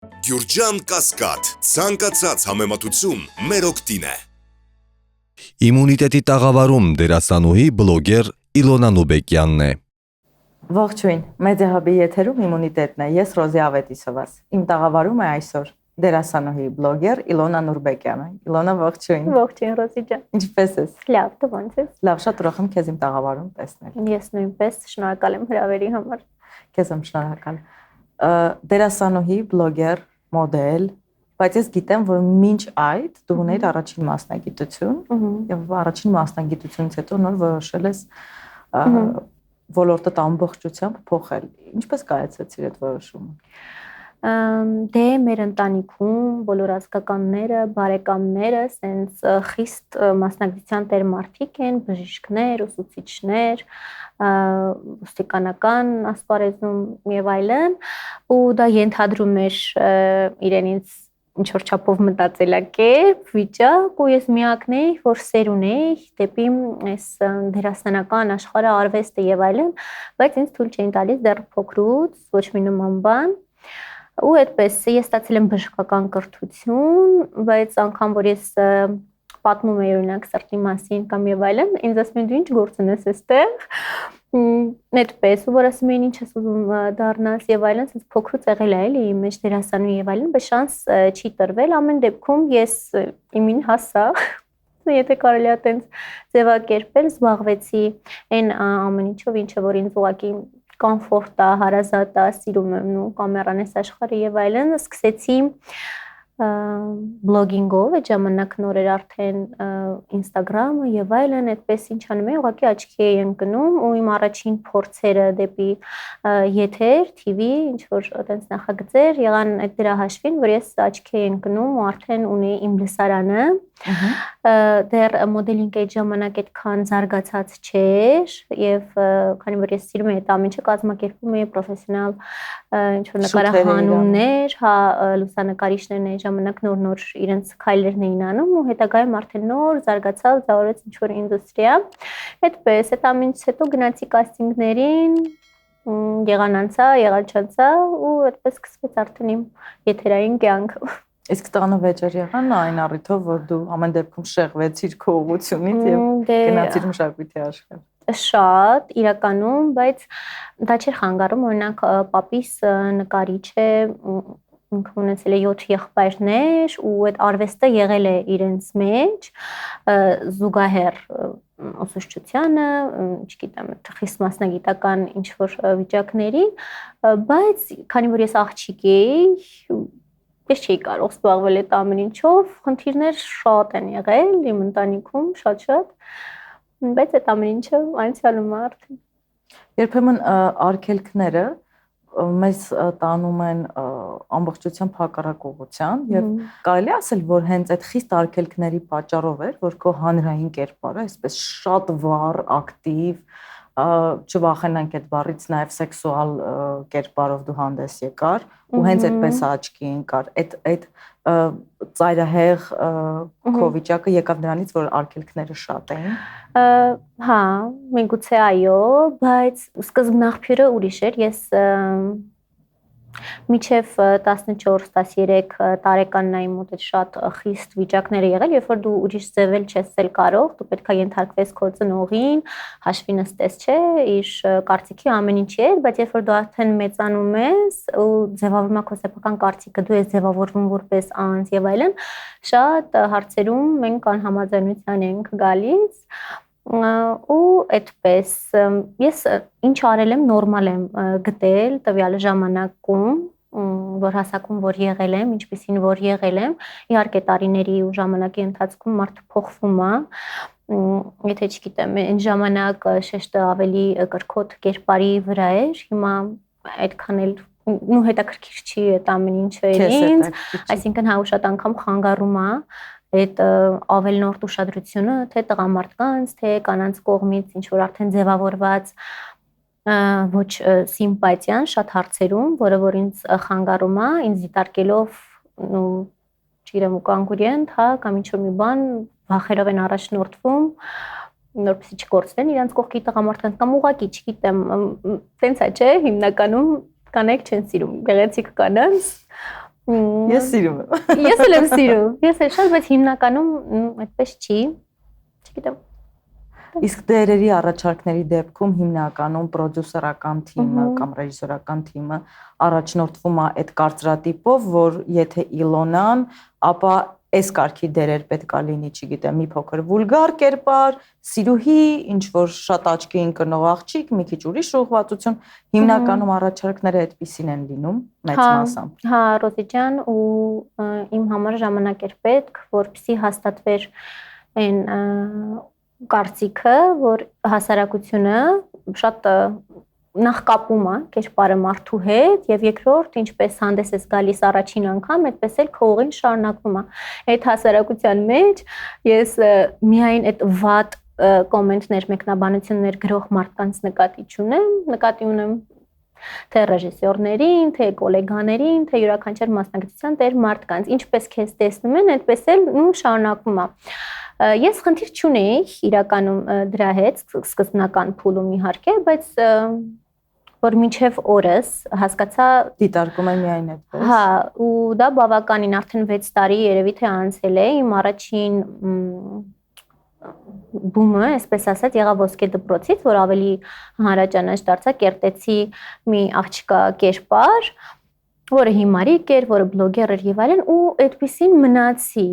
Գյուրջան Կասկադ, ցանկացած համեմատություն մեր օգտին է։ Իմունիտետի տաղավարում դերասանուհի բլոգեր Իլոնա Նուբեկյանն է։ Ողջույն, Մեդիահաբի եթերում իմունիտետն է, ես Ռոզի Ավետիսովաս։ Իմ տաղավարում է այսօր դերասանուհի բլոգեր Իլոնա Նուրբեկյանը։ Իլոնա, ողջույն։ Ողջույն, Ռոզի ջան։ Ինչպե՞ս ես։ Լավ, դու ո՞նց ես։ Լավ, շատ ուրախ եմ քեզ իմ տաղավարում տեսնել։ Ես նույնպես շնորհակալ եմ հրավերի համար։ Քեզ եմ շնորհակալ։ Դերասանուհի, բլոգեր, մոդել, բայց ես գիտեմ, որ մինչ այդ դու ունեիր առաջին մասնագիտություն, եւ առաջին մասնագիտությունից հետո նոր որոշել ես ոլորտը ամբողջությամբ փոխել։ Ինչպես կայացեցիր այդ որոշումը։ Դե մեր ընտանիքում բոլոր ազգականները, բարեկամները սենց խիստ մասնագիտության տեր մարդիկ են, բժիշկներ, ուսուցիչներ, ոստիկանական ասպարեզում եւ այլն, ու դա ենթադրում էր իրենից ինչ որ չափով մտածելակերպ, վիճակ, ու ես միակն էի, որ սեր ունեի դեպի այս դերասանական աշխարհը, արվեստը եւ այլն, բայց ինձ թույլ չէին տալիս դեռ փոքրուց ոչ մի նման բան։ Ու այդպես ես ստացել եմ բժշկական կրթություն, բայց անգամ որ ես պատմում եի օրինակ սրտի մասին կամ եւ այլն, ինձ ասում են դու ինչ գործ ունես այստեղ։ Այդպես ու որ ասում են ինչ ես ուզում դառնաս եւ այլն, ասես փոքրուց եղել է էլի իմ մեջ դերասանու եւ այլն, բայց շանս չի տրվել, ամեն դեպքում ես իմին հասա, եթե կարելի է այտենց ձևակերպել, զբաղվեցի այն ամեն ինչով, ինչը որ ինձ ուղղակի կոմֆորտ է, հարազատ է, սիրում եմ ու կամերան այս աշխարհը եւ այլն, սկսեցի բլոգինգով, այդ ժամանակ նոր էր արդեն Instagram-ը եւ այլն, այդպես ինչ անում էի, ուղղակի աչքի էի ընկնում ու իմ առաջին փորձերը դեպի եթեր, TV, ինչ որ այտենց նախագծեր եղան այդ դրա հաշվին, որ ես աչքի էի ընկնում ու արդեն ունեի իմ լսարանը։ Դեռ մոդելինգ այդ ժամանակ այդքան զարգացած չէր եւ քանի որ ես սիրում էի այդ ամենը կազմակերպում էի պրոֆեսիոնալ ինչ որ նկարահանումներ, հա լուսանկարիչներն այդ ժամանակ նոր իրենց քայլերն էին անում ու հետագայում արդեն նոր զարգացավ, զարգացած ինչ որ ինդուստրիա։ Այդպես այդ ամենից հետո գնացի կաստինգներին, եղան անցա, եղան չանցա ու այդպես սկսվեց արդեն իմ եթերային կյանքը։ Իսկ տանը վեճեր եղան այն առիթով, որ դու ամեն դեպքում շեղվեցիր քո ուղղությունից եւ գնացիր մշակույթի աշխարհ։ Շատ իրականում, բայց դա չէր խանգարում, օրինակ պապիս նկարիչ է, ինքը ունեցել է 7 եղբայրներ ու այդ արվեստը եղել է իրենց մեջ զուգահեռ ուսուցչությանը, չգիտեմ, խիստ մասնագիտական ինչ որ վիճակների, բայց քանի որ ես աղջիկ էի, ես չի կարող զբաղվել այդ ամեն ինչով, խնդիրներ շատ են եղել իմ ընտանիքում, շատ, բայց այդ ամեն ինչը անցյալում է արդեն։ Երբեմն արգելքները մեզ տանում են ամբողջությամբ հակառակ ուղղության եւ կարելի ասել, որ հենց այդ խիստ արգելքների պատճառով էր, որ քո հանրային կերպարը այսպես շատ վառ, ակտիվ, չվախենանք այդ բառից, նաև սեքսուալ կերպարով դու հանդես եկար ու հենց այդպես աչքի ընկար։ Այդ ծայրահեղ քո վիճակը եկավ նրանից, որ արգելքները շատ էին։ Հա, միգուցե այո, բայց սկզբնաղբյուրը ուրիշ էր։ Ես Միջև 14-13 տարեկանն այն մոտ շատ խիստ վիճակներ եղել, երբ որ դու ուրիշ ձևել չես կարող, դու պետք է ենթարկվես քո ծնողին, հաշվի նստես, չէ, իր կարծիքի ամեն ինչի էր, բայց երբ որ դու արդեն մեծանում ես ու ձևավորվում է քո սեփական կարծիքը, դու ես ձևավորվում որպես անձ եւ այլն, շատ հարցերում մենք անհամաձայնության ենք գալիս ու այդպես ես ինչ արել եմ նորմալ եմ գտել տվյալ ժամանակում որ հասակում որ եղել եմ, ինչպեսին որ եղել եմ, իհարկե տարիների ու ժամանակի ընթացքում մարդը փոխվում է, եթե չգիտեմ, այն ժամանակ շեշտը ավելի կրկոտ կերպարի վրա էր, հիմա այդքան էլ ու հետաքրքիր չի այդ ամեն ինչը ինձ, այսինքն հա շատ անգամ խանգարում է այդ ավելնորդ ուշադրությունը թե տղամարդկանց, թե կանանց կողմից ինչ որ արդեն ձևավորված ոչ սիմպաթիան շատ հարցերում, որը որ ինձ խանգարում է, ինձ դիտարկելով, չգիտեմ, ու կոնկուրենտ, հա, կամ ինչ որ մի բան վախերով են առաջնորդվում, որպեսզի չկորցնեն իրանց կողքի տղամարդկանց կամ ուղղակի, չգիտեմ, տենց է, չէ, հիմնականում կանայք չեն սիրում գեղեցիկ կանանց, Ես սիրում եմ։ Ես էլ եմ սիրում։ Ես էլ շատ, բայց հիմնականում այդպես չի։ Չգիտեմ։ Իսկ դերերի առաջարկների դեպքում հիմնականում պրոդյուսերական թիմը կամ ռեժիսորական թիմը առաջնորդվում է այդ կարծրատիպով, որ եթե Իլոնան, ապա այս կարգի դերեր պետքա լինի, չգիտեմ, մի փոքր վուլգար կերպար, սիրուհի, ինչ որ շատ աչքի ընկնող աղջիկ, մի քիչ ուրիշ ուղղվածություն, հիմնականում առաջարկները այդպիսին են լինում մեծ մասամբ։ Հա, Ռոզի ջան, ու իմ համար ժամանակ էր պետք, որպեսզի հաստատվեր այն կարծիքը, որ հասարակությունը շատ նախ կապում է կերպարը մարդու հետ եւ երկրորդ ինչպես հանդես ես գալիս առաջին անգամ, այդպես էլ քո ուղին շարունակվում է։ Այդ հասարակության մեջ ես միայն այդ վատ կոմենտներ, մեկնաբանություններ գրող մարդկանց նկատի չունեմ, նկատի ունեմ թե ռեժիսորներին, թե գոլեգաներին, թե յուրաքանչյուր մասնագիտության տեր մարդկանց, ինչպես քեզ տեսնում են, այդպես էլ շարունակվում է։ Ես խնդիր չունեի իրականում դրա հետ սկզբնական փուլում իհարկե, բայց որ մինչև օրս հասկացա դիտարկում եմ միայն այդպես։ Հա, ու դա բավականին արդեն 6 տարի երևի թե անցել է, իմ առաջին բումը, այսպես ասած, եղավ ոսկե դպրոցից, որ ավելի հանրաճանաչ դարձա կերտեցի մի աղջկա կերպար, որը հիմարիկ էր, որը բլոգեր էր եւ այլն, ու այդպեսին մնացի։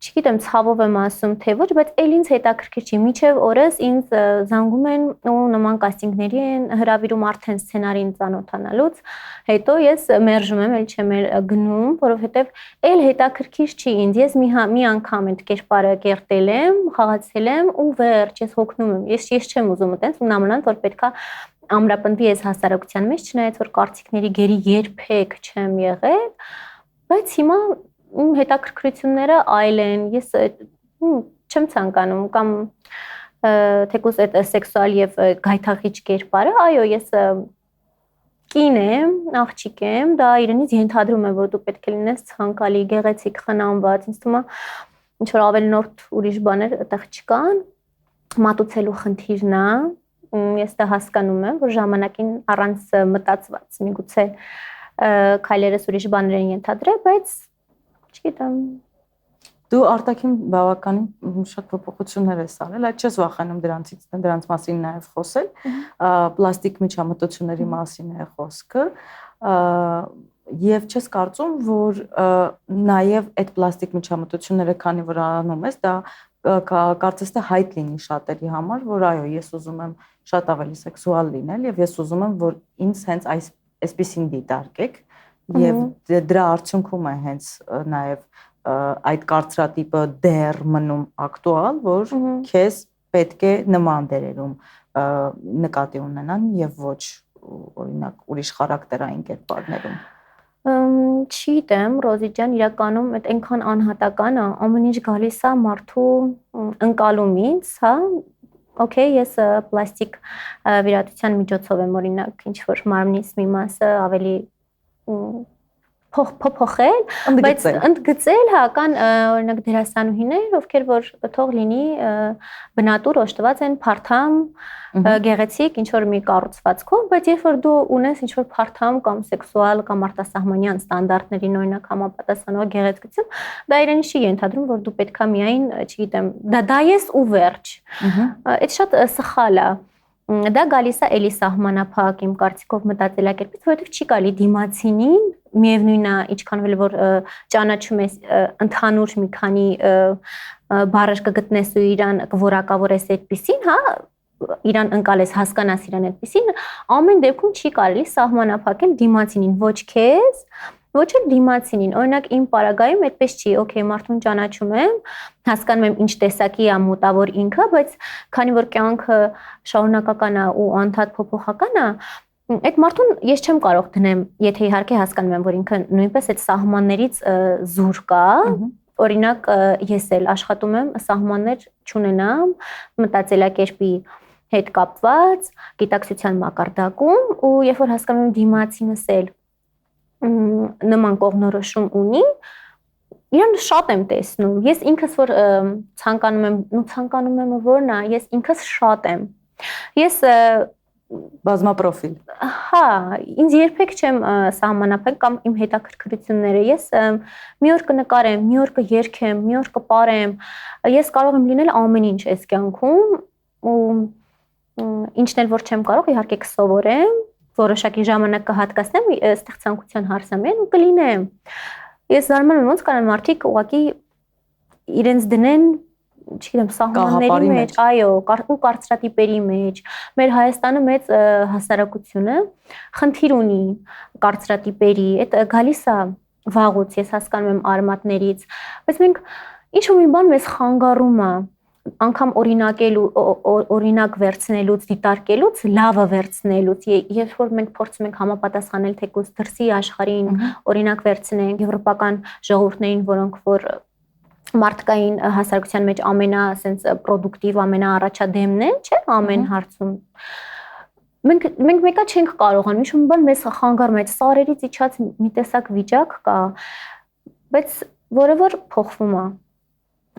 Չգիտեմ, ցավով եմ ասում, թե ոչ, բայց էլ ինձ հետաքրքիր չի։ Մինչև օրս ինձ զանգում են ու նման կաստինգների են հրավիրում արդեն սցենարին ծանոթանալուց, հետո ես մերժում եմ, էլ չեմ գնում, որովհետև էլ հետաքրքիր չի ինձ։ Ես մի անգամ այդ կերպարը կերտել եմ, խաղացել եմ ու վերջ, ես հոգնում եմ։ Ես չեմ ուզում այտենց ու նամանալ, որ պետքա ամրապնդվի ես հասարակության մեջ, չնայած որ կարծիքների գերի երբեք չեմ եղել, բայց հիմա հետաքրքրությունները այլ են, ես չեմ ցանկանում կամ թեկուզ այդ սեքսուալ եւ գայթակղիչ կերպարը, այո, ես կին եմ, աղջիկ եմ, դա իրենից ենթադրում է, որ դու պետք է լինես ցանկալի, գեղեցիկ, խնամված, ինձ թվում է ինչ որ ավելնորդ ուրիշ բաներ այդտեղ չկան, մատուցելու խնդիրն է, ես դա հասկանում եմ, որ ժամանակին առանց մտածված միգուցե քայլերս ուրիշ բաներ են ենթադրել, բայց չգիտեմ։ Դու արտաքին բավականին շատ փոփոխություններ ես արել, այդ չես վախենում դրանց մասին նաև խոսել, պլաստիկ միջամտությունների մասին է խոսքը, եւ չես կարծում, որ նաև այդ պլաստիկ միջամտությունները, քանի որ անում ես, դա կարծես թե հայտ լինի շատերի համար, որ այո, ես ուզում եմ շատ ավելի սեքսուալ լինել եւ ես ուզում եմ, որ ինձ հենց այսպեսին դիտարկեք եւ դրա արդյունքում է հենց նաև այդ կարծրատիպը դեռ մնում ակտուալ, որ քեզ պետք է նման դերերում նկատի ունենան եւ ոչ օրինակ ուրիշ խարակտերային կերպարներում։ Չգիտեմ, Ռոզի ջան, իրականում այդ այնքան անհատական է, ամեն ինչ գալիս է մարդու ընկալումից, հա։ Okay, ես պլաստիկ վիրատության միջոցով եմ օրինակ ինչ որ մարմնից մի մասը ավելի փոփոխել, բայց ընդգծել, հա, կան օրինակ դերասանուհիներ, ովքեր որ թող լինի բնատուր օժտված են փարթամ, գեղեցիկ, ինչ որ մի կառուցվածքով, բայց երբ որ դու ունես ինչ որ փարթամ կամ սեքսուալ կամ արտասահմանյան ստանդարտներին օրինակ համապատասխանող գեղեցկություն, դա իրենից չի ենթադրում, որ դու պետքա միայն, չգիտեմ, դա ես ու վերջ։ Այդ շատ սխալ է։ Դա գալիս է էլի սահմանափակ իմ կարծիքով մտածելակերպից, որովհետև չի գալի դիմացինին, միևնույն է, ինչքան էլ որ ճանաչում ես ընդհանուր մի քանի բառեր կգտնես ու իրան կորակավորես այդպեսին, հա, իրան ընկալես, հասկանաս իրան այդպեսին, ամեն դեպքում չի կարելի սահմանափակել դիմացինին, ոչ քեզ, ոչ էլ դիմացինին։ Օրինակ իմ պարագայում այդպես չի, օքեյ, մարդուն ճանաչում եմ, հասկանում եմ ինչ տեսակի է մոտավոր ինքը, բայց քանի որ կյանքը շարունակական է ու անդադ փոփոխական է, այդ մարդուն ես չեմ կարող դնեմ, եթե իհարկե հասկանում եմ, որ ինքը նույնպես այդ սահմաններից զուր կա, օրինակ ես էլ աշխատում եմ սահմաններ չունենամ մտածելակերպի հետ կապված, գիտակցության մակարդակում ու երբ որ հասկանում եմ դիմացինս էլ նման կողմնորոշում ունի, իրան շատ եմ տեսնում։ Ես ինքս որ ցանկանում եմ որն է, ես ինքս շատ եմ։ Ես բազմապրոֆիլ։ Հա, ինձ երբեք չեմ սահմանափակ կամ իմ հետաքրքրությունները։ Ես մի օր կնկարեմ, մի օր կերգեմ, մի օր կպարեմ։ Ես կարող եմ լինել ամեն ինչ այս կյանքում ու ինչն էլ որ չեմ կարող, իհարկե կսովորեմ, որոշակի ժամանակ կհատկացնեմ, ստեղծանկության հարսամեն ու կլինեմ։ Ես զարմանում եմ ոնց կարան մարդիկ ուղղակի իրենց դնեն չգիտեմ, սահմանների մեջ, այո, ու կարծրատիպերի մեջ։ Մեր Հայաստանը մեծ հասարակություն է, խնդիր ունի կարծրատիպերի, այդ գալիս է վաղուց, ես հասկանում եմ արմատներից, բայց մենք ինչ-որ մի բան մեզ խանգարում է, անգամ օրինակ վերցնելուց, դիտարկելուց, լավը վերցնելուց, երբ որ մենք փորձում ենք համապատասխանել թեկուզ դրսի աշխարհին, օրինակ վերցնենք եվրոպական ժողովուրդներին, որոնք որ մարդկային հասարակության մեջ ամենասենց պրոդուկտիվ, ամենաառաջադեմն են, չէ՞, ամեն հարցում։ Մենք մեկը չենք կարողանում, ինչ-որ մի բան մեզ խանգարում է, այդ սարերից իջած մի տեսակ վիճակ կա, բայց որը որ փոխվում է։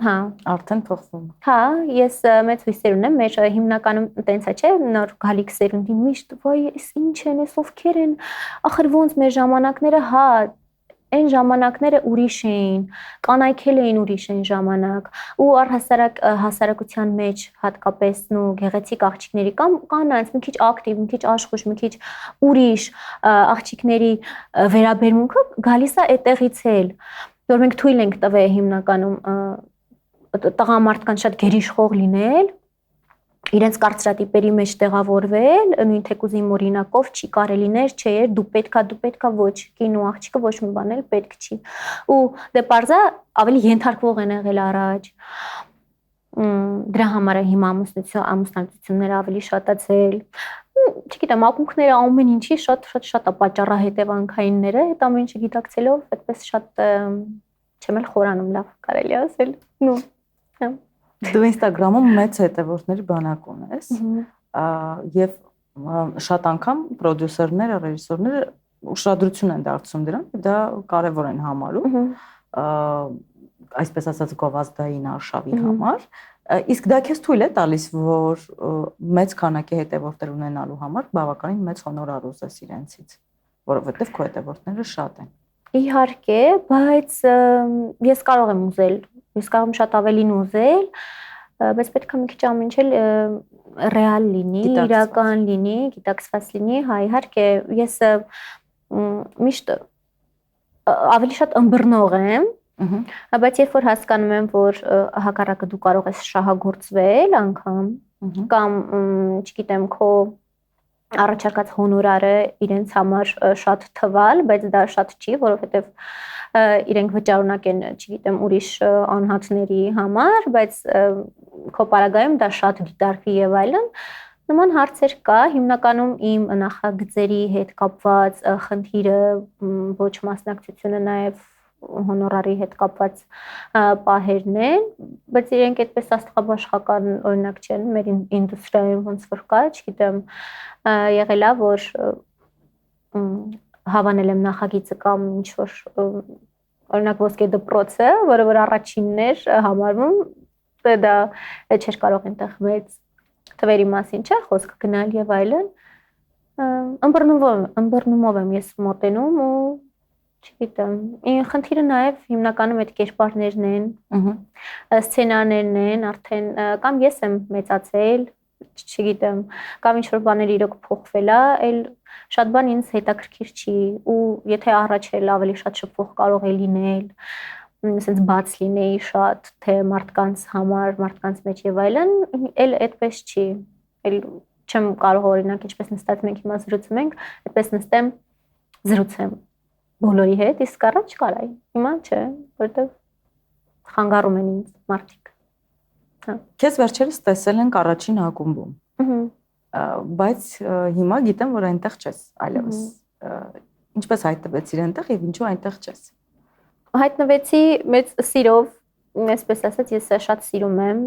Հա, արդեն փոխվում։ Հա, ես մեծ հույսեր ունեմ, մեր հիմնականում տենց է, չէ՞, նոր գալիք սերունդի միշտ, վայ, էս ինչ են, էս ովքեր են, ախր ոնց մեր ժամանակները, հա, այն ժամանակները ուրիշ էին, կանայքել էին ուրիշ այն ժամանակ ու առհասարակ հասարակության մեջ հատկապես նու գեղեցիկ աղջիկների կամ կանանց մի քիչ ակտիվ, մի քիչ աշխույժ, մի քիչ ուրիշ աղջիկների վերաբերմունքը գալիս է այդտեղից էլ, որ մենք թույլ ենք տվել հիմնականում տղամարդկանց շատ գերիշխող լինել, իրենց կարծրատիպերի մեջ տեղավորվել, նույն թեկուզ իմ օրինակով չի կարելիներ, չէ, դու պետքա ոչ, կինու աղջիկը ոչ մի բան էլ պետք չի։ Ու դե պարզա ավելի ենթարկվող են եղել առաջ։ Դրա համար է հիմա ամուսնացությունները ավելի շատացել։ Չգիտեմ, ակունքները ամեն ինչի շատ է պատճառահետևանքայինները, այդ ամեն ինչը գիտակցելով, այդպես շատ չեմ էլ խորանում, լավ կարելի ասել։ Նու։ Դու Instagram-ում մեծ հետևորդների բանակ ունես եւ շատ անգամ պրոդյուսերները, ռեժիսորները ուշադրություն են դարձնում դրան, դա կարեւոր են համարում, այսպես ասած գովազդային արշավի համար, իսկ դա քեզ թույլ է տալիս, որ մեծ քանակի հետևորդներ ունենալու համար բավականին մեծ հոնորար ուզես իրենցից, որովհետեւ քո հետևորդները շատ են։ Իհարկե, բայց ես կարող եմ ուզել, ես կարող եմ շատ ավելին ուզել, բայց պետք է մի քիչ ամեն ինչ էլ ռեալ լինի, իրական լինի, գիտակցված լինի, հա, իհարկե, ես միշտ ավելի շատ ըմբռնող եմ, բայց երբ որ հասկանում եմ, որ հակառակը դու կարող ես շահագործվել անգամ, կամ, չգիտեմ, քո առաջարկած հոնորարը իրենց համար շատ թվալ, բայց դա շատ չի, որովհետև իրենք վճարունակ են, չգիտեմ, ուրիշ անհատների համար, բայց քո պարագայում դա շատ դիտարկվի եւ այլն, նման հարցեր կա, հիմնականում իմ նախագծերի հետ կապված խնդիրը, ոչ մասնակցությունը նաեւ հոնորարի հետ կապված պահերն են, բայց իրենք այդպես աստղաբաշխական օրինակ չեն, մեր ինդուստրիայում ոնց որ կա, չգիտեմ, եղել է, որ հավանել եմ նախագիծը կամ ինչ որ օրինակ ոսկե դպրոցը, որը որ առաջինն էր համարվում, դա չէր կարող այնտեղ մեծ թվերի մասին չէ, խոսքը գնալ եւ այլն, ըմբռնումով եմ ես մոտենում ու չգիտեմ, խնդիրը նաև հիմնականում այդ կերպարներն են, սցենարներն են, արդեն կամ ես եմ մեծացել, չգիտեմ, կամ ինչ-որ բաներ իրոք փոխվել է, այլ շատ բան ինձ հետաքրքիր չի ու եթե առաջ էլ ավելի շատ շփող կարող է լինել, ասենց բաց լինեի շատ, թե մարդկանց համար, մարդկանց մեջ եւ այլն, այլ այդպես չի, այլ չեմ կարող օրինակ ինչպես նստած մենք հիմա զրուցում ենք, այդպես նստեմ, զրուցեմ բոլորի հետ, իսկ առաջ կարայի, հիմա չէ, որտեղ խանգարում են ինձ մարդիկ։ Քեզ վերջերս տեսել ենք առաջին ակումբում, բայց հիմա գիտեմ, որ այնտեղ չես այլևս, ինչպես հայտնվեցիր այնտեղ եւ ինչու այնտեղ չես։ Հայտնվեցի մեծ սիրով, այսպես ասած, ես շատ սիրում եմ,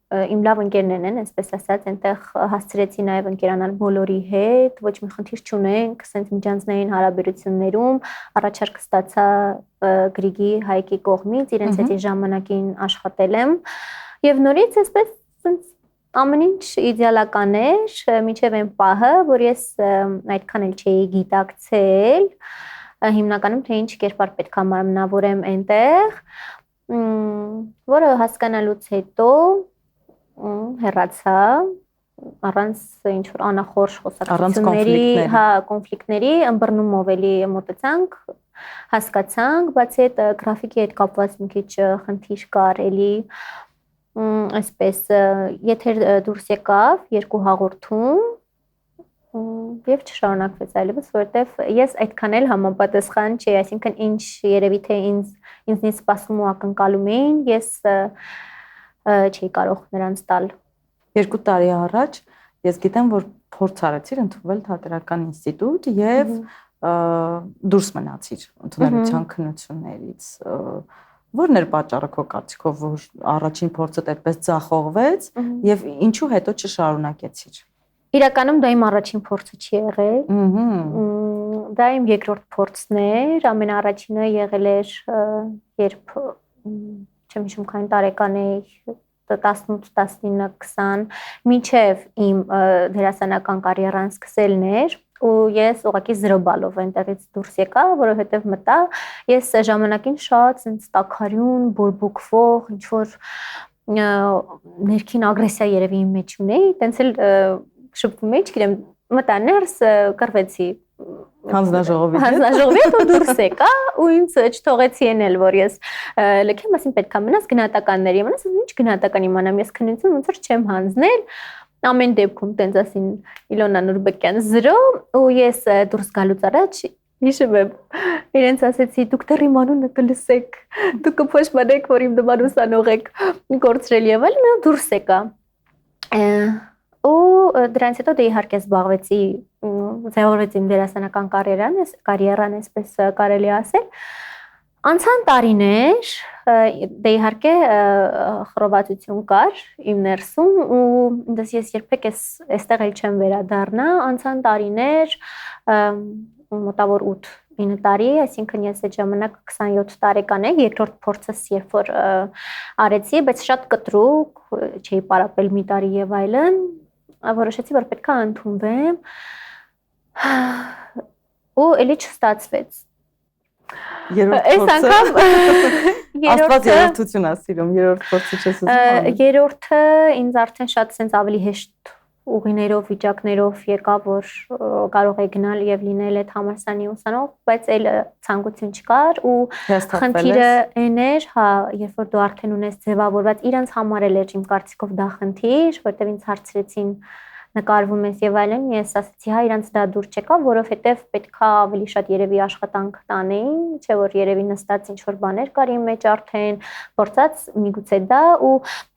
իմ լավ ընկերներն են, այսպես ասած, այնտեղ հասցրեցի նաև ընկերանալ բոլորի հետ, ոչ մի խնդիր չունենք, ասենց միջանձնային հարաբերություններում, առաջարկ ստացա Գրիգի Հայկի կողմից, իրենց հետ ժամանակին աշխատել եմ, եւ նորից այսպես ամեն ինչ իդեալական էր, մինչև այն պահը, որ ես այդքան էլ չէի գիտակցել, հիմնականում թե ինչ կերպար պետք է մարմնավորեմ այնտեղ, որը հասկանալուց հետո հեռացա առանց ինչ որ անախորժ խոսակցությունների, կոնֆլիկտների ըմբռնումով էլի մոտեցանք, հասկացանք, բացի այդ գրաֆիկի հետ կապված մի քիչ խնդիր կար էլի, այսպես եթե դուրս եկավ երկու հաղորդում եւ չշարունակվեց այլևս, որովհետեւ ես այդքան էլ համապատասխան չէի, այսինքն ինչ երևի թե ինձնից սպասում ու ակնկալում էին, ես չէի կարող նրանց տալ։ 2 տարի առաջ ես գիտեմ, որ փորձ արեցիր ընդունվել թատերական ինստիտուտ եւ դուրս մնացիր ընդունելության քննություններից։ Որն էր պատճառը քո կարծիքով, որ առաջին փորձդ այդպես ձախողվեց եւ ինչու հետո չշարունակեցիր։ Իրականում դա իմ առաջին փորձը չի եղել։ Դա իմ երկրորդ փորձն էր, ամենաառաջինը եղել էր, երբ չեմ հիշում քանի տարեկան էի, 18, 19, 20, մինչև իմ դերասանական կարիերան սկսելն էր, ու ես ուղղակի 0 բալով այնտեղից դուրս եկա, որովհետև մտա, ես ժամանակին շատ ինձ տաքարյուն, բորբոքվող, ինչ որ ներքին ագրեսիա երևի իմ մեջ ունեի, տենց էլ շփվում էի, չգիտեմ, մտա ներս կռվեցի հանձնաժողովից ու դուրս եկա ու ինձ չթողեցի ենել, որ ես լքեմ, ասին պետքա մնաս գնահատականների, մնաս ինչ գնահատական իմանամ, ես քննություն ոնց որ չեմ հանձնել, ամեն դեպքում տենց ասին Իլոնա Նուրբեկյան 0 ու ես դուրս գալուց առաջ հիշում եմ իրենց ասեցի դուք դեռ իմ անունը կլսեք, դուք կփոշմանեք, որ իմ նման ուսանող եք կորցրել եւ այլն, ու դուրս եկա ու դրանից հետո դե իհարկե զբաղվեցի, ձևավորվեց իմ դերասանական կարիերան, այսպես կարելի ասել։ Անցան տարիներ, դե իհարկե խռովվածություն կար իմ ներսում ու դες ես երբեք այստեղ էլ չեմ վերադառնա, անցան տարիներ, մոտավոր 8-9 տարի, այսինքն ես այդ ժամանակ 27 տարեկան եմ, երկրորդ փորձս երբ որ արեցի, բայց շատ կտրուկ, չէի պարապել մի տարի եւ այլն, որոշեցի, որ պետք է ընդունվեմ ու էլի չստացվեց։ Երրորդ փորձը Աստված երրորդություն է սիրում, երրորդ փորձը չես ուզում։ Երրորդը ինձ արդեն շատ sense ավելի հեշտ ուղիներով, վիճակներով եկավ, որ կարող է գնալ եւ լինել այդ համալսարանի ուսանող, բայց այլ ցանկություն չկար ու խնդիրը այն էր, հա, երբ որ դու արդեն ունես ձևավորված, իրանց համար էլ էր իմ կարծիքով դա խնդիր, որտեղ ինձ հարցրեցին նկարվում ես եւ այլն, ես ասացի, հա, իրանց դա դուր չեկավ, որովհետեւ պետքա ավելի շատ երևի աշխատանք տանեին, չէ՞ որ երևի նստած ինչ որ բաներ կար իմ մեջ արդեն, փորձած միգուցե դա ու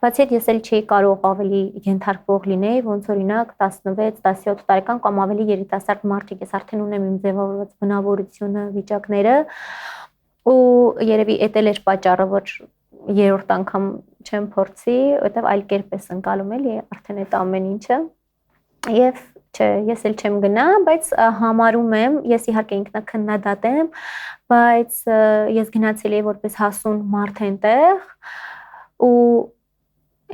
բացի այդ ես էլ չէի կարող ավելի ենթարկվող լինեի, ոնց օրինակ 16, 17 տարեկան կամ ավելի երիտասարդ մարդիկ, ես արդեն ունեմ իմ ձևավորված բնավորությունը, վիճակները ու երևի էդ էլ էր պատճառը, որ երրորդ անգամ չեմ փորձի, որտեվ այլ կերպ ես ընկալում էլի արդեն այդ ամեն ինչը։ Եվ չէ, ես էլ չեմ գնա, բայց համարում եմ, ես իհարկե ինքնակնդադատ եմ, բայց ես գնացել եմ որպես հասուն մարդ այնտեղ ու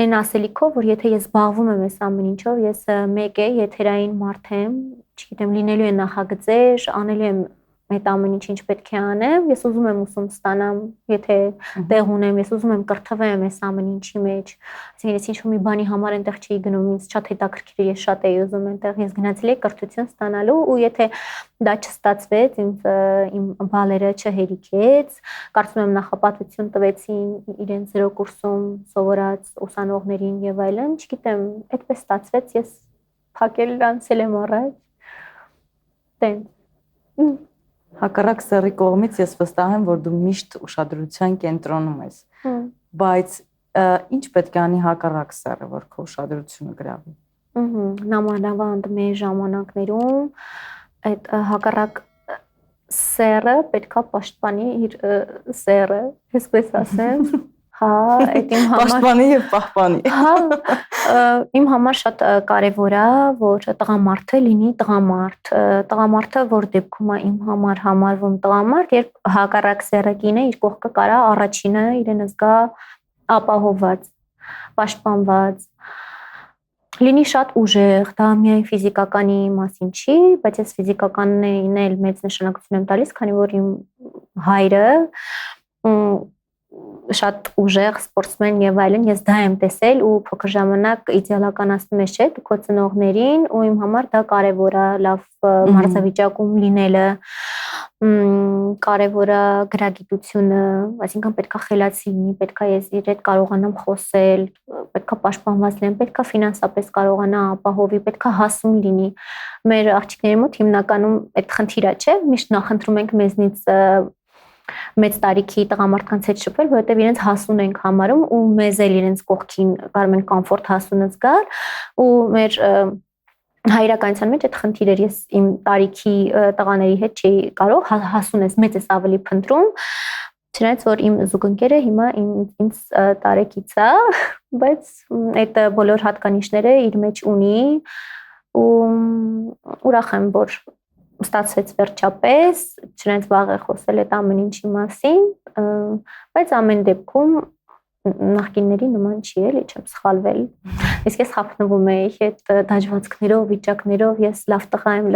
այն ասելիքով, որ եթե ես զբաղվում եմ այս ամեն ինչով, ես մեկ է եթերային մարդ եմ, չգիտեմ, լինելու է նախագծեր, անելու եմ այդ ամեն ինչ պետք է անեմ, ես ուզում եմ ուսում ստանամ, եթե տեղ ունեմ, ես ուզում եմ կրթվեմ այս ամեն ինչի մեջ, այսինքն ես ինչ-որ մի բանի համար այնտեղ չի գնում, ինձ շատ հետաքրքիր է, ես շատ էի ուզում այնտեղ, ես գնացել էի կրթություն ստանալու ու եթե դա չստացվեց, իմ բալերը չհերիքեց, կարծում եմ նախապատվություն տվեցին իրենց 0 կուրսում սովորած ուսանողներին եւ այլն, չգիտեմ, այդպես ստացվեց, ես փակել անցել եմ առաջ։ Տենց Հակառակ սեռի կողմից ես վստահ եմ, որ դու միշտ ուշադրության կենտրոնում ես, բայց ինչ պետք է անի հակառակ սեռը, որ քո ուշադրությունը գրավի։ Նամանավանդ մեր ժամանակներում այդ հակառակ սեռը պետք է պաշտպանի իր սեռը, այսպես ասեմ, հա, այդ իմ համար պաշտպանի եւ պահպանի։ Հա, իմ համար շատ կարևոր է, որ տղամարդը լինի տղամարդ։ Տղամարդը որ դեպքում է իմ համար համարվում տղամարդ, երբ հակառակ սեռը կինը իր կողքը կարա առաջինը իրեն զգա ապահովված, պաշտպանված։ լինի շատ ուժեղ, դա միայն ֆիզիկականի մասին չի, բայց ես ֆիզիկականին էլ մեծ նշանակություն եմ տալիս, քանի որ իմ հայրը շատ ուժեղ սպորտսմեն եւ այլն, ես դա եմ տեսել ու փոքր ժամանակ իդեալականացնում ես, չէ՞, քո ծնողներին ու իմ համար դա կարեւոր է, լավ մարզավիճակում լինելը, կարևոր է գրագիտությունը, այսինքն պետքա խելացի լինի, պետքա ես իր հետ կարողանամ խոսել, պետքա պաշտպանված լինեմ, պետքա ֆինանսապես կարողանա ապահովի, պետքա հասուն լինի։ Մեր աղջիկների մոտ հիմնականում այդ խնդիրը չէ, միշտ նախընտրում ենք մեզնից մեծ տարիքի տղամարդկանց հետ շփվել, որովհետև իրենց հասուն ենք համարում ու մեզ էլ իրենց կողքին կարում են կոմֆորտ հասունը զգալ ու մեր հայրականության մեջ այդ խնդիրը ես իմ տարիքի տղաների հետ չի կարող հասուն ես մեծ ես ավելի փնտրում չնայած որ իմ զուգընկերը հիմա ինձ տարեկից է բայց այդ բոլոր հատկանիշները իր մեջ ունի ու ուրախ եմ որ ստացվեց վերջապես, չնայած վաղ է խոսել այդ ամեն ինչի մասին, բայց ամեն դեպքում նախկինների նման չի էլի, չեմ սխալվել։ Իսկ ես խափնվում էի այդ դաջվածքներով, վիճակներով, ես լավ տղա եմ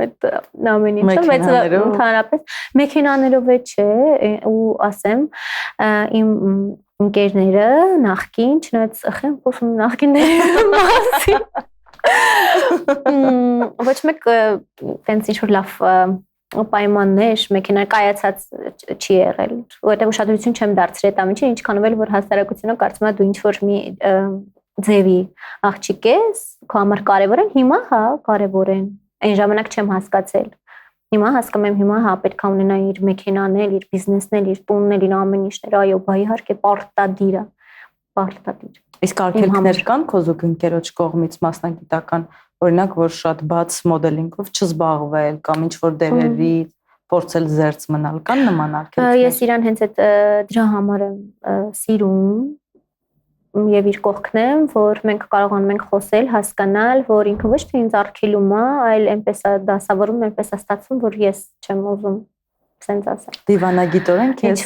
այդ ամեն ինչը, բայց ընդհանրապես մեքենաներով է չէ, ու ասեմ, իմ ընկերները նախկին, չնայած ախեն խոսում նախկինների մասին ոչ մեկ տենց ինչ-որ լավ պայմաններ մեքենա կայացած չի եղել, որովհետև ուշադրություն չեմ դարձրել այդ ամենին, ինչքանով էլ որ հասարակությունը կարծում է դու ինչ-որ մի ձևի աղջիկ ես, քո համար կարևոր են, հիմա հա կարևոր են, այն ժամանակ չեմ հասկացել, հիմա հասկանում եմ, հիմա հա պետք է ունենա իր մեքենան էլ, իր բիզնեսն էլ, իր տունն էլ, իր ամեն ինչները, այո, բա իհարկե պարտադիր է, պարտադիր։ Իսկ արգելքներ կան քո զուգընկերոջ կողմից մասնագիտական, օրինակ, որ շատ բաց մոդելինգով չզբաղվել կամ ինչ-որ դերերի փորձել զերծ մնալ, կան նման արգելքներ։ Ես իրան հենց այդ դրա համար եմ սիրում եւ իր կողքն եմ, որ մենք կարողանում ենք խոսել, հասկանալ, որ ինքը ոչ թե ինձ արգելում է, այլ այնպես է դասավորում, այնպես է ստացվում, որ ես չեմ ուզում sense ասել։ Դիվանագիտորեն քեզ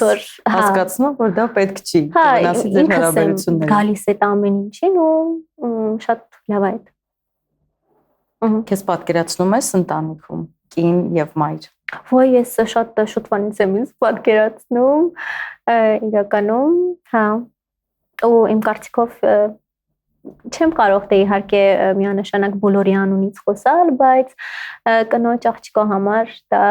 հասկացնում որ դա պետք չի, վնասի ձեր հարաբերությունները։ Գալիս է ամեն ինչին ու շատ լավ է այդ։ Քեզ պատկերացնում ես ընտանիքում կին եւ մայր։ Ոայ ես շատ շուտվանից եմ ինձ պատկերացնում, իրականում, հա։ Ու իմ կարծիքով չեմ կարող թե իհարկե միանշանակ բոլորի անունից խոսալ, բայց կնոջ աղջիկո համար դա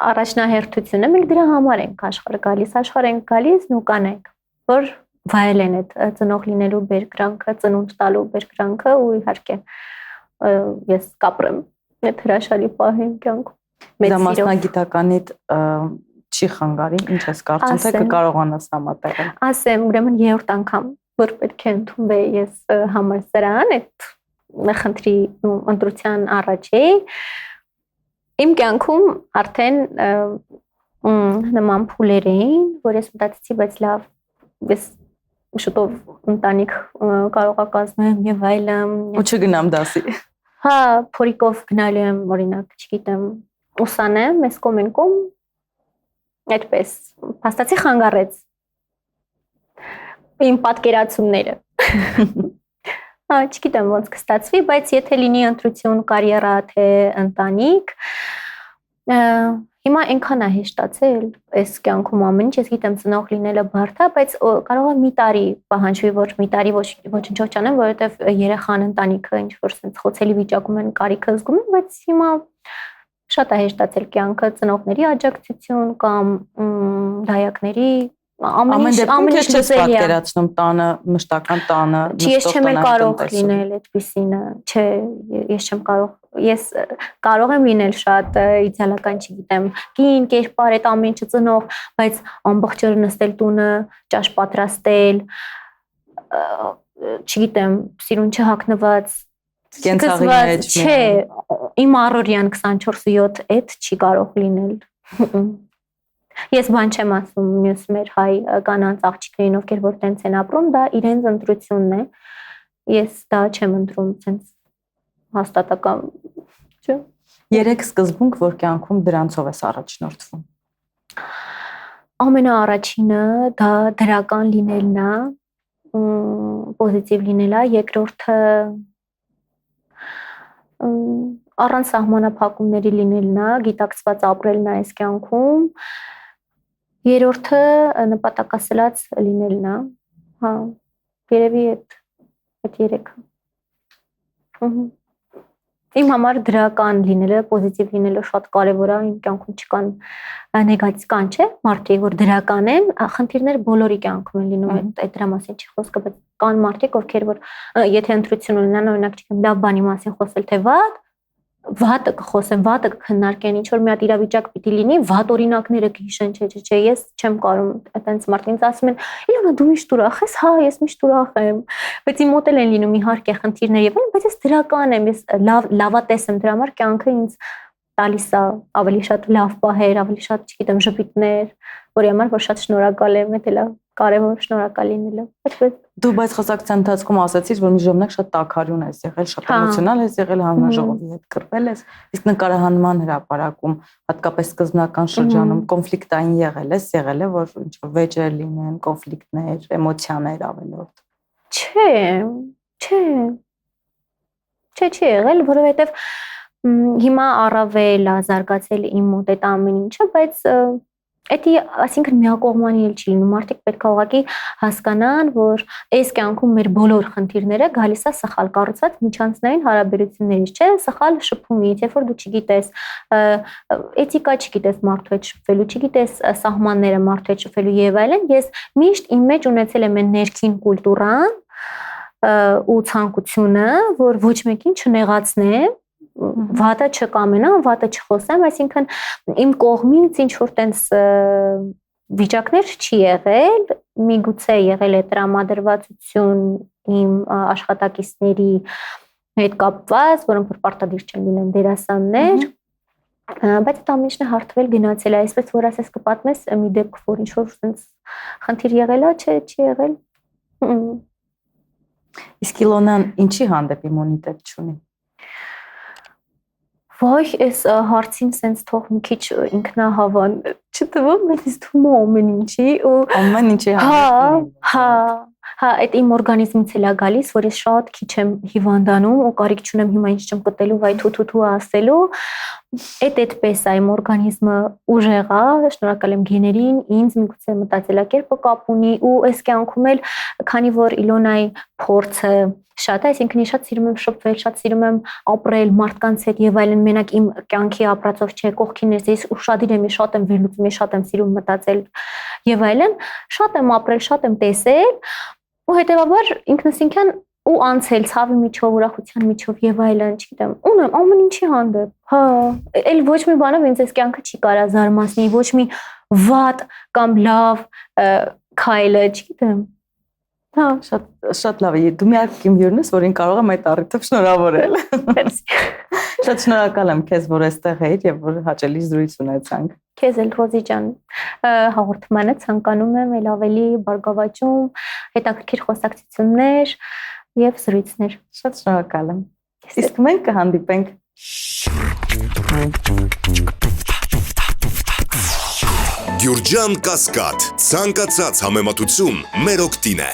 առաջնահերթություն է, մենք դրա համար ենք աշխարհ ենք գալիս ու կանենք, որ վայել են այդ ծնող լինելու բերկրանքը, ծնունդ տալու բերկրանքը ու իհարկե ես կապրեմ այդ հրաշալի պահին կյանքում։ Դա մասնագիտականիդ չի խանգարի, ինչ ես կարծում, թե կկարողանաս համատեղել։ Ասեմ, ուրեմն երրորդ անգամ, որ պետք է ընդունվեի ես համալսարան, այդ խնդրի ընտրության առաջ էի։ Իմ կյանքում արդեն նման փուլեր էին, որ ես մտածեցի, բայց լավ, ես շուտով ընտանիք կարող եմ կազմեմ եւ այլն։ Ու չգնամ դասի։ Հա, փորիկով գնալու եմ, օրինակ, չգիտեմ, ուսանեմ, այս կոմենկում այդպես, փաստացի խանգարեց իմ պատկերացումները։ Հա, չգիտեմ ոնց կստացվի, բայց եթե լինի ընտրություն, կարիերա, թե ընտանիք, հիմա այնքան է հեշտացել այս կյանքում ամեն ինչ, ես գիտեմ ծնող լինելը բարդ է, բայց կարող է մի տարի պահանջվի, որ մի տարի ոչնչով չանեմ, որովհետև երեխան ընտանիքը ինչ որ sense խոցելի վիճակում են, կարիքը զգում են, բայց հիմա շատ է հեշտացել կյանքը, ծնողների աջակցություն կամ դայակների ամեն դեպքում քեզ չես պատկերացնում տանը, մշտական տանը, ես չեմ կարող լինել այդպիսինը, չէ, ես չեմ կարող, ես կարող եմ լինել շատ իդեալական, չգիտեմ, կին, կերպար, այդ ամեն ինչը ծնող, բայց ամբողջ օրը նստել տունը, ճաշ պատրաստել, չգիտեմ, սիրուն չհագնված, կենցաղի մեջ, չէ, իմ առօրյան 24/7 այդ չի կարող լինել։ Ես բան չեմ ասում մյուս մեր հայ կանանց աղջիկներին, ովքեր որ տենց են ապրում, դա իրենց ընտրությունն է։ Ես դա չեմ ընտրում, ցենց հաստատական, չէ։ Երեք սկզբունք, որ կյանքում դրանցով ես առաջնորդվում։ Ամենաառաջինը դա դրական լինելն է, պոզիտիվ լինելա, երկրորդը առանց սահմանափակումների լինելն է, գիտակցված ապրելն է այս կյանքում, երրորդը նպատակասլաց լինելն է, հա, երևի այդ երեքը։ Իմ համար դրական լինելը, պոզիտիվ լինելը շատ կարևոր է, իմ կյանքում չկան նեգատիվ կան, չէ, մարդիկ, որ դրական են, խնդիրներ բոլորի կյանքում են լինում, այդ դրա մասին չի խոսքը, բայց կան մարդիկ, ովքեր որ եթե ընտրություն ունենան, օրինակ չգիտեմ, լավ բանի մասին խոսել, թե վատը կխոսեն, վատը կքննարկեն, ինչ որ մի հատ իրավիճակ պիտի լինի, վատ օրինակները կհիշեն, չէ, ես չեմ կարող այտենց մարդկանց ասում են, «Իլոնա, դու միշտ ուրախ ես», «Հա, ես միշտ ուրախ եմ», բայց իմ մոտ էլ են լինում իհարկե խնդիրներ եւ այլն, բայց ես դրական եմ, ես լավատես եմ, դրա համար կյանքը ինձ տալիս է ավելի շատ լավ պահեր, ավելի շատ, չգիտեմ, ժպիտներ, որի համար որ շատ շնորհակալ եմ, դա էլ է կարևոր շնորհակալ լինելը։ Այդպես Դու բայց խոսակցության ընթացքում ասացիր, որ մի ժամանակ շատ տաքարյուն ես եղել, շատ էմոցիոնալ ես եղել, հանրաժողովի հետ կռվել ես, իսկ նկարահանման հրապարակում, հատկապես սկզբնական շրջանում կոնֆլիկտային եղել է, որ ինչ որ վեճեր լինեն, կոնֆլիկտներ, էմոցիաներ ավելորդ։ Չի եղել, որովհետև հիմա առավել է զարգացել իմ մոտ այդ ամեն ինչը, բայց Էդի, այսինքն միակողմանի էլ չի լինում, մարդիկ պետք է ուղղակի հասկանան, որ այս կյանքում մեր բոլոր խնդիրները գալիս է սխալ կառուցված միջանցքային հարաբերություններից, չէ, սխալ շփումից, երբ որ դու չգիտես, էթիկա չգիտես մարդու հետ շփվելու, չգիտես սահմանները մարդու հետ շփվելու եւ այլն, ես միշտ իմ մեջ ունեցել եմ այն ներքին կուլտուրան ու ցանկությունը, որ ոչ մեկին չնեղացնեմ, վատը չկամենամ, վատը չխոսեմ, այսինքն իմ կողմից ինչ որ տենց վիճակներ չի եղել, միգուցե եղել է տրամադրվածություն իմ աշխատակիցների հետ կապված, որոնք որ պարտադիր չեն լինեն դերասաններ, բայց այդ ամեն ինչն է հարթվել գնացել է, այսպես որ ասես կպատմես մի դեպք, որ ինչ որ տենց խնդիր եղել է, չի եղել։ Իսկ Իլոնան ինչի հանդեպ իմունիտետ չունի։ Ոյ, այս հարցին սենց թող մի քիչ ինքնահավան չտվում, բայց ինձ թվում է ամեն ինչի ու ամեն ինչի հա, այդ իմ օրգանիզմից էլ է գալիս, որ ես շատ քիչ եմ հիվանդանում ու կարիք չունեմ հիմա ինչ չեմ կտելու, վայ թութու ասելու, այդպես է իմ օրգանիզմը ուժեղ է, շնորհակալ եմ գեներին, ինձ միգուցե մտածելակերպը կապ ունի ու այս կյանքում էլ քանի որ Իլոնայի փորձը շատ է, այսինքն շատ սիրում եմ շփվել, շատ սիրում եմ ապրել մարդկանց հետ եւ այլն, մենակ իմ կյանքի ապրածով չէ, կողքինս ես ուշադիր եմ, շատ եմ վերլուծում, շատ եմ սիրում մտածել եւ այլն, շատ եմ ապրել, շատ եմ տեսել ու հետեւաբար ինքնըստինքյան ու անցել ցավի միջով, ուրախության միջով եւ այլն, չգիտեմ, ունեմ ամեն ինչի հանդեպ, հա, այլ ոչ մի բանով ինձ այս կյանքը չի կարա զարմացնի, ոչ մի վատ կամ լավ քայլը, չգիտեմ։ Հա, շատ լավ է։ Դու միակ իմ հյուրն ես, որին կարող եմ այդ առիթով շնորհավորել։ Շատ շնորհակալ եմ քեզ, որ այստեղ էիր եւ որ հաճելի զրույց ունեցանք։ Քեզ էլ Ռոզի ջան, հաղորդմանը ցանկանում եմ ել ավելի բարգավաճում, հետաքրքիր խոսակցություններ եւ զրույցներ։ Շատ շնորհակալ եմ։ Իսկ մենք կհանդիպենք Գյուրջան Կասկադ, ցանկացած համեմատություն մեր օգտին է։